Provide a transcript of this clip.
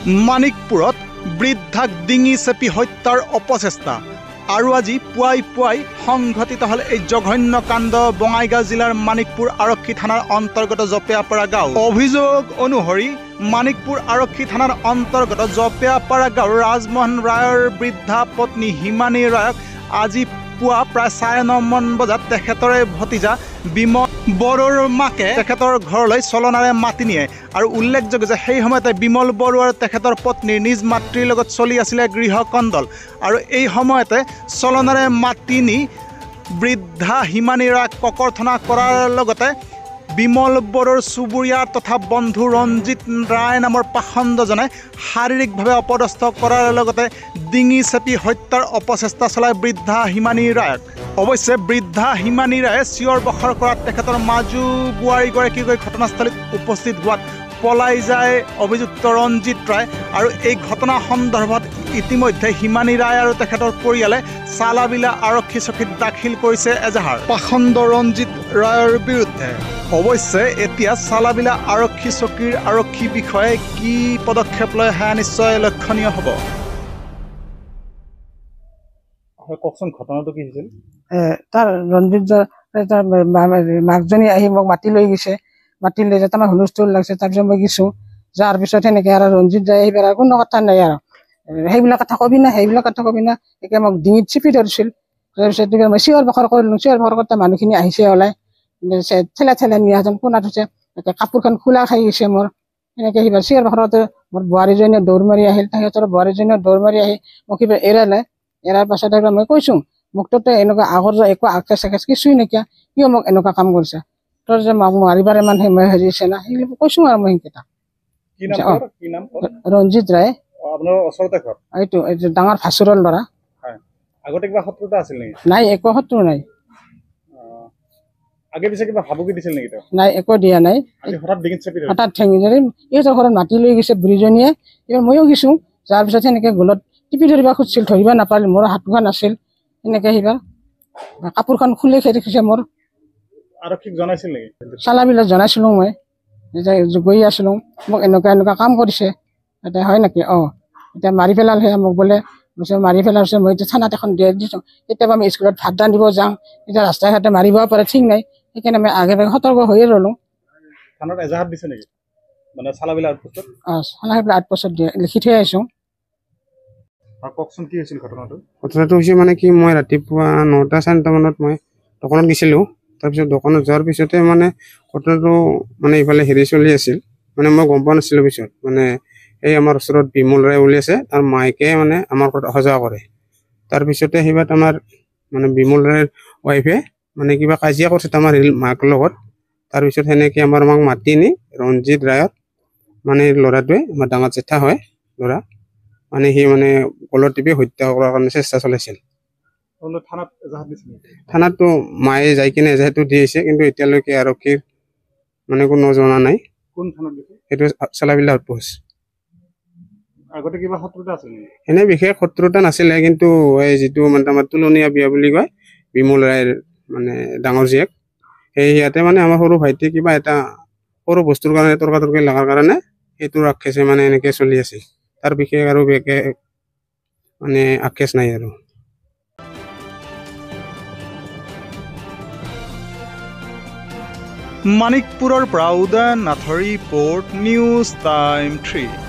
মানিকপুৰত বৃদ্ধাক ডিঙি চেপি হত্যাৰ অপচেষ্টা আৰু আজি পুৱাই সংঘটিত হল এই জঘন্য কাণ্ড বঙাইগাঁও জিলাৰ মানিকপুৰ আৰক্ষী থানাৰ অন্তৰ্গত জপিয়াপাৰা গাঁও। অভিযোগ অনুসৰি মানিকপুৰ আৰক্ষী থানাৰ অন্তৰ্গত জপিয়াপাৰা গাঁৱৰ ৰাজমোহন ৰায়ৰ বৃদ্ধা পত্নী হিমানী ৰায়ক আজি পুৱা প্ৰায় 9:30 মান বজাত তেখেতৰে ভতিজা বিমল বড়োৰ মাকে তেখেতৰ ঘৰলৈ চলনাৰে মাতি নিয়ে আৰু উল্লেখযোগ্য যে সেই সময়তে বিমল বড়ো আৰু তেখেতৰ পত্নীৰ নিজ মাতৃৰ লগত চলি আছিলে গৃহকন্দল আৰু এই সময়তে চলনাৰে মাতি নি বৃদ্ধা হিমানী ৰায়ক ককৰ্থনা কৰাৰ লগতে বিমল বড়োৰ চুবুৰীয়া তথা বন্ধু ৰঞ্জিত ৰায় নামৰ পাখণ্ডজনে শাৰীৰিকভাৱে অপদস্থ কৰাৰ লগতে ডিঙি চেপি হত্যাৰ অপচেষ্টা চলায় বৃদ্ধা হিমানী ৰায়ক। অৱশ্যে বৃদ্ধা হিমানী ৰায়ে চিঞৰ বাখৰ কৰাত তেখেতৰ মাজু বোৱাৰীগৰাকী গৈ ঘটনাস্থলীত উপস্থিত হোৱাত পলাই যায় অভিযুক্ত ৰঞ্জিত ৰায় আৰু এই ঘটনা সন্দৰ্ভত ইতিমধ্যে হিমানী ৰায় আৰু তেখেতৰ পৰিয়ালে চালাবিলা আৰক্ষী চকীত দাখিল কৰিছে এজাহাৰ পাখণ্ড ৰঞ্জিত ৰায়ৰ বিৰুদ্ধে। অৱশ্যে এতিয়া চালাবিলা আৰক্ষী চকীৰ আৰক্ষী বিষয়ে কি পদক্ষেপ লয় সেয়া নিশ্চয় লক্ষণীয় হ'ব। কওকচোন ঘটনাটো কি হৈছিল? তাৰ ৰঞ্জিত তাৰ মাকজনী আহি মোক মাতি লৈ গৈছে, মাতি লৈ যাতে আমাৰ হুলস্থুল লাগিছে। তাৰপিছত মই গৈছোঁ, যোৱাৰ পিছত সেনেকৈ আৰু ৰঞ্জিত যায় আহিব আৰু কোনো কথা নাই আৰু সেইবিলাক কথা কবি না সেইবিলাক কথা কবি না এতিয়া মোক ডিঙিত চিপি ধৰিছিল। তাৰপিছত মই চিঞৰ বাখৰ কৰিলোঁ, চিঞৰ বাখৰ কৰোঁতে মানুহখিনি আহিছে ওলাই ঠেলা নিয়াজন কোনাত হৈছে এতিয়া কাপোৰখন খোলা খাই গৈছে মোৰ। সেনেকৈ সিবাৰ চিঞৰ বাখৰতে মোৰ বোৱাৰীজনীয়ে দৌৰ মাৰি আহিল, সিহঁতৰ বোৱাৰীজনীয়ে দৌৰ মাৰি আহি মোক কিবা এৰালে। এৰাৰ পাছত একবাৰ মই কৈছোঁ মোকতো এনেকুৱা আগৰ একো আকেচ চাকেচ কিছুই নাইকিয়া, কিয় মোক এনেকুৱা কাম কৰিছে, তোৰ যে মোক মাৰিবাৰ ইমান হেৰি আছে না সেইবিলাক কৈছোঁ আৰু মই সেইকেইটা। ৰঞ্জিত ৰায়, এইটো ডাঙৰ ভাচুৰৰ ল'ৰা। আগতে কিবা শত্ৰুতা আছিল নেকি? নাই, একো শত্ৰু নাই। আগে পিছে কিবা ভাবুকি দিছিল নেকি? নাই, একো দিয়া নাই। হঠাৎ ঠেঙি ধৰি ইহঁতৰ ঘৰত মাতি লৈ গৈছে বুঢ়ীজনীয়ে। এইবাৰ ময়ো গৈছোঁ, যাৰ পিছত সেনেকৈ গলত টিপি ধৰিব খুজিছিল, ধৰিব নাপাৰিল, মোৰ হাতখন আছিল সেনেকৈ সিবাৰ কাপোৰখন খুলি খেদি দিছে মোৰ। আৰক্ষীক জনাইছিল নেকি? চালাবিলাক জনাইছিলোঁ মই, গৈ আছিলোঁ মোক এনেকুৱা কাম কৰিছে। এতিয়া হয় নেকি? এতিয়া মাৰি পেলালহে মোক বোলে, মাৰি পেলাৰ পিছত মই এতিয়া থানাত এখন দিয়া দিছোঁ। কেতিয়াবা আমি স্কুলত ভাত ৰান্ধিব যাওঁ, এতিয়া ৰাস্তাই ঘাটে মাৰিব পাৰে, ঠিক নাই, সেইকাৰণে আমি আগে সতৰ্ক হৈয়ে ৰ'লোঁ। থানাত এজাহাৰ দিছে নেকি? মানে চালাবিলা আউটপোষ্টত? চালাবিলা আউটপোষ্টত লিখি থৈ আহিছোঁ। কওকচোন কি হৈছিল ঘটনাটো? ঘটনাটো হৈছে মানে কি, মই ৰাতিপুৱা 9টা 9:30 মানত মই দোকানত গৈছিলোঁ। তাৰপিছত দোকানত যোৱাৰ পিছতে মানে ঘটনাটো মানে ইফালে হেৰি চলি আছিল, মানে মই গম পোৱা নাছিলোঁ। পিছত মানে এই আমাৰ ওচৰত বিমল ৰায় বুলি আছে, তাৰ মাইকে মানে আমাৰ ঘৰত অহা যোৱা কৰে। তাৰপিছতে সেইবাৰ আমাৰ মানে বিমল ৰায়ৰ ৱাইফে মানে কিবা কাজিয়া কৰিছে আমাৰ মাকৰ লগত। তাৰপিছত সেনেকৈ আমাৰ মাক মাতি নি ৰঞ্জিত ৰায়ৰ মানে ল'ৰাটোৱে আমাৰ ডাঙৰ জেঠা হয় ল'ৰা, মানে সি মানে গলত টিপি হত্যা কৰাৰ কাৰণে চেষ্টা চলাইছিল। থানাততো মায়ে যাই কিনে এজাহাৰটো দি আহিছে, কিন্তু এতিয়ালৈকে আৰক্ষীৰ মানে কোনো জনা নাই। সেইটো চালাবিলা আউটপোষ্ট। আগতে কিবা শত্ৰুতা আছিল নেকি? এনে বিশেষ শত্ৰুতা নাছিলে, কিন্তু এই যিটো মানে আমাৰ তুলনীয়া বিয়া বুলি কয় বিমল ৰায়ৰ মানে ডাঙৰ জীয়েক, সেই ইয়াতে মানে আমাৰ সৰু ভাইটি কিবা এটা সৰু বস্তুৰ কাৰণে তৰ্কাতৰ্কি লগাৰ কাৰণে সেইটো ৰাক্ষসে মানে এনেকৈ চলি আছে। তাৰ বিশেষ আৰু বিশেষ মানে আকেচ নাই আৰু। মানিকপুৰৰ পৰা উদয়ন নাথৰ ৰিপৰ্ট, নিউজ টাইম 3।